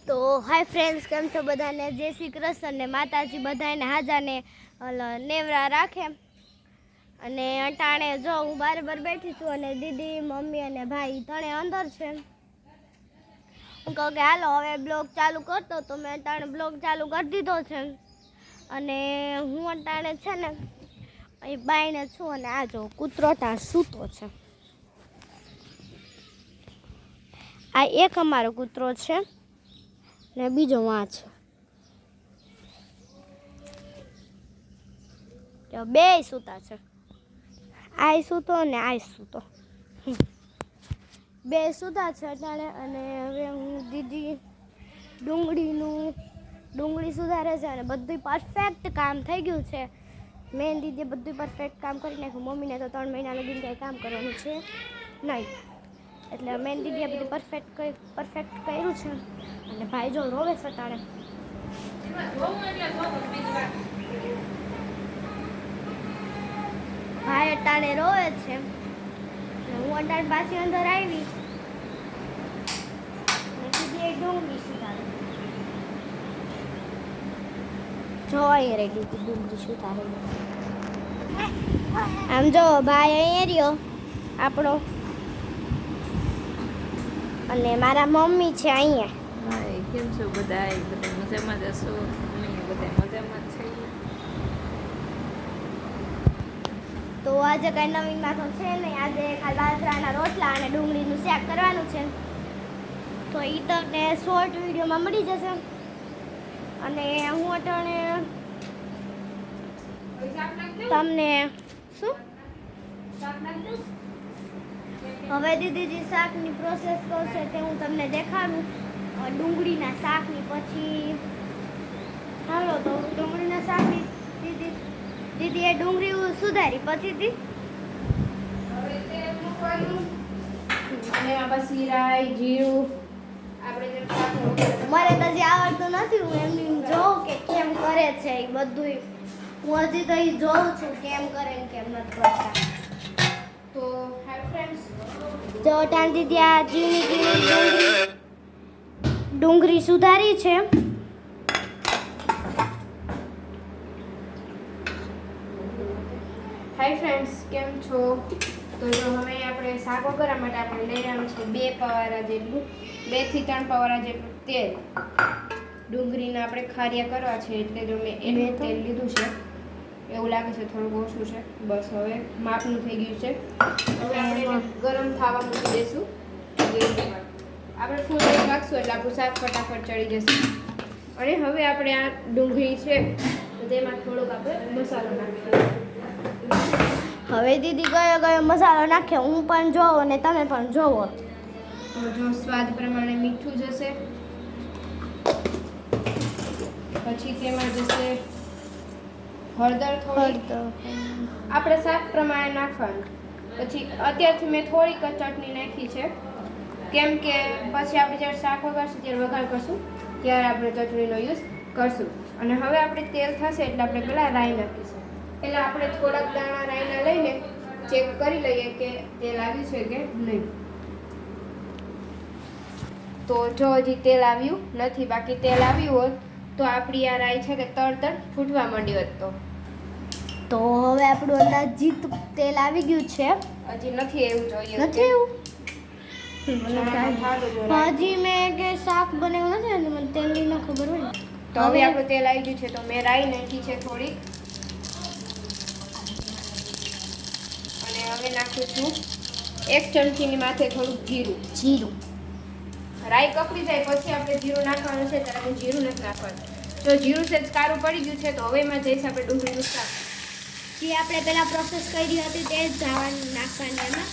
તો hi friends, કેમ છો બધાને? જય શ્રી કૃષ્ણ ને માતાજી બધાને હાજાને નેવરા રાખે. અને અટાણે જો હું બરાબર બેઠી છું અને દીદી, મમ્મી અને ભાઈ ત્રણે અંદર છે. હું કહું કે હાલો હવે બ્લોગ ચાલુ કરતો, તો મેં અટાણે બ્લોગ ચાલુ કરી દીધો છે. અને હું અટાણે છે ને અહીં બાઈને છું અને આ જો કૂતરો ત્યાં સૂતો છે. આ એક અમારો કૂતરો છે ને બીજો વાં છે. બે સૂતા છે, આય સૂતો ને આય સૂતો, બે સૂતા છે અટાણે. અને હવે હું દીદી ડુંગળી સુધારે છે અને બધું પરફેક્ટ કામ થઈ ગયું છે. મેં દીદીએ બધું પરફેક્ટ કામ કરી નાખ્યું. મમ્મીને તો 3 મહિના લગીને કંઈ કામ કરવાનું છે નહીં, એટલે મેં દીદીએ બધું પરફેક્ટ કર્યું છે. અને ભાઈ જો રોવે છે અટાણે. ભાઈ અટાણે રોવે છે. હું અટાણે પાછી અંદર આવી દીદી ડુંગળી સુધારે. જો અહીં રહી દીદી ડુંગળી સુધારે. આમ જો ભાઈ અહીં રહ્યો આપણો, અને મારા મમ્મી છે અહીંયા. હાય, કેમ છો બધા? મજામાં જ હશો? અમે બધા મજામાં જ છીએ. તો આજે કઈ નવીનમાં તો છે નહીં. આજે ખાલી બાજરાના રોટલા અને ડુંગળીનું શાક કરવાનું છે. તો એ તમને શોર્ટ વિડીયોમાં મળી જશે. અને હું અટાણે તમને શું હવે દીદી શાકની પ્રોસેસ કરશે તે હું તમને દેખાડું. ડુંગળીના શાકની પછી હાલો તો ડુંગળીના શાકની દીદીએ ડુંગળી સુધારી પછી પછી રાઈ જીરું આપણે મને તો હજી આવડતું નથી. હું એમની જોઉં કે કેમ કરે છે એ બધું. હું હજી તો એ જોઉં છું કેમ કરે ને કેમ નથી કરતા. તો હાય ફ્રેન્ડ્સ, જો ટાણ દીદી આ ઝીણી ડુંગળી સુધારી છે. હાય ફ્રેન્ડ્સ, કેમ છો? તો જો હવે આપણે શાક વઘારવા માટે આપણે લઈ લેવાનું છે 2 પવારા જેટલું, 2 થી 3 પવારા જેટલું તેલ. ડુંગળીના આપણે ખારિયા કરવા છે એટલે જો મેં એટલું તેલ લીધું છે. એવું લાગે છે થોડુંક ઓછું છે, બસ હવે માપનું થઈ ગયું છે. હવે આપણે એને ગરમ થવા મૂકી દઈશું. આપણે ફૂલ રાખશું એટલે આપણું શાક ફટાફટ ચડી જશે. અને હવે આપણે આ ડુંગળી છે તો તેમાં થોડોક આપણે મસાલો નાખીશું. હવે દીદી કયો મસાલો નાખે હું પણ જોઉં અને તમે પણ જોવો. તો જો સ્વાદ પ્રમાણે મીઠું જશે, પછી તેમાં જશે હળદર થોડી, આપણે શાક પ્રમાણે નાખવાનું. પછી અત્યારથી મેં થોડીક ચટણી નાખી છે, કેમ કે પછી આપણે જ્યારે શાક વઘારશું ત્યારે વઘાર કરશું ત્યારે આપણે ચટણીનો યુઝ કરશું. અને હવે આપણે તેલ થશે એટલે આપણે પહેલાં રાઈ નાખીશું. એટલે આપણે થોડાક દાણા રાઈના લઈને ચેક કરી લઈએ કે તેલ આવ્યું છે કે નહીં. તો જો હજી તેલ આવ્યું નથી, બાકી તેલ આવ્યું હોત તો આપણી આ રાઈ છે કે તરત ફૂટવા માંડી હોત. તો હવે આપણું અંદાજિત તેલ આવી ગયું છે. હજી નથી એવું જોઈએ, નથી એવું હજી મેં કે શાક બનાવ્યું નથી અને મને તેલની ન ખબર હોય. તો હવે આપણું તેલ આવી ગયું છે તો મેં રાઈ નાખી છે થોડીક. અને હવે નાખું છું 1 ચમચીની માથે થોડુંક જીરું. રાઈ કપડી જાય પછી આપણે જીરું નાખવાનું છે, ત્યારે હું જીરું નથી નાખવાનું. જો જીરું છે કાળું પડી ગયું છે તો હવે એમાં જઈશ આપણે ડુંગળીનું શાક. જે આપણે પહેલાં પ્રોસેસ કરી હતી તે જ જવાનું નાખવાની એમાં.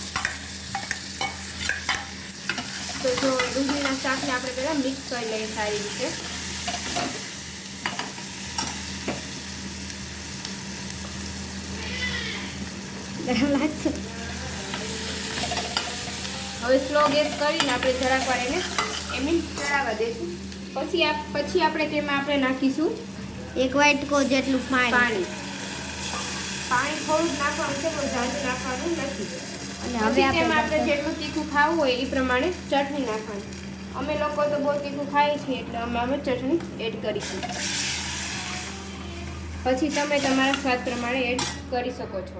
તો જો ડુંગળીના શાકને આપણે પહેલાં મિક્સ કરી લઈએ સારી રીતે. હવે સ્લો ગેસ કરીને આપણે જરાક વાર એને એમ ચડાવવા દઈશું. પછી આપણે તેમાં આપણે નાખીશું 1 વાટકો જેટલું પાણી. પાણી થોડું જ નાખવાનું છે, બહુ ઝાઝું નાખવાનું નથી. અને હવે તેમાં આપણે જેટલું તીખું ખાવું હોય એ પ્રમાણે ચટણી નાખવાની. અમે લોકો તો બહુ તીખું ખાઈએ છીએ એટલે અમે ચટણી એડ કરીશું. પછી તમે તમારા સ્વાદ પ્રમાણે એડ કરી શકો છો.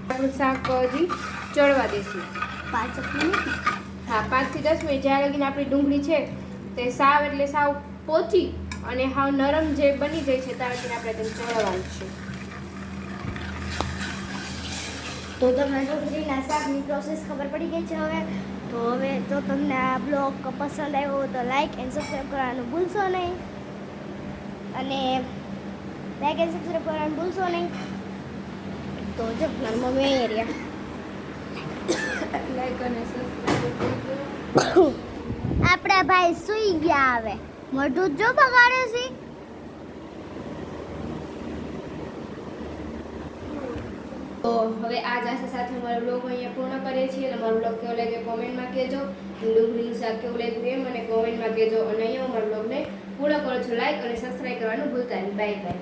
આપણું શાક હજી ચડવા દઈશું. 5 મિનિટ. હા, 5 થી 10 મિનિટ. જ્યાં લગીને આપણી ડુંગળી છે તે સાવ એટલે સાવ પોચી અને હાવ નરમ જે બની જાય છે ત્યાં લગીને આપણે તેને ચડવાનું છે. તો તમને ડુંગળીના શાકની પ્રોસેસ ખબર પડી ગઈ છે હવે. તો હવે જો તમને આ બ્લોગ પસંદ આવ્યો હોય તો લાઈક એન્ડ સબસ્ક્રાઈબ કરવાનું ભૂલશો નહીં. અને લાઈક એન્ડ સબસ્ક્રાઈબ કરવાનું ભૂલશો નહીં. તો જો મારી મમ્મી અહીં રહ્યા. લાઈક અને સબસ્ક્રાઇબ આપણા ભાઈ સૂઈ ગયા હવે. મોઢું જો બગાડે છે. તો હવે આ જાસા સાથે અમારો બ્લોગ અહીંયા પૂર્ણ કરીએ છીએ. અને અમારો બ્લોગ કેવો લાગ્યો કોમેન્ટમાં કહેજો. ડુંગળીનું શાક કેવું લાગ્યું એ મને કોમેન્ટમાં કહેજો. અને અહીંયા અમારા બ્લોગને પૂર્ણ કરો છો. લાઈક અને સબસ્ક્રાઈબ કરવાનું ભૂલતા નહીં. Bye bye.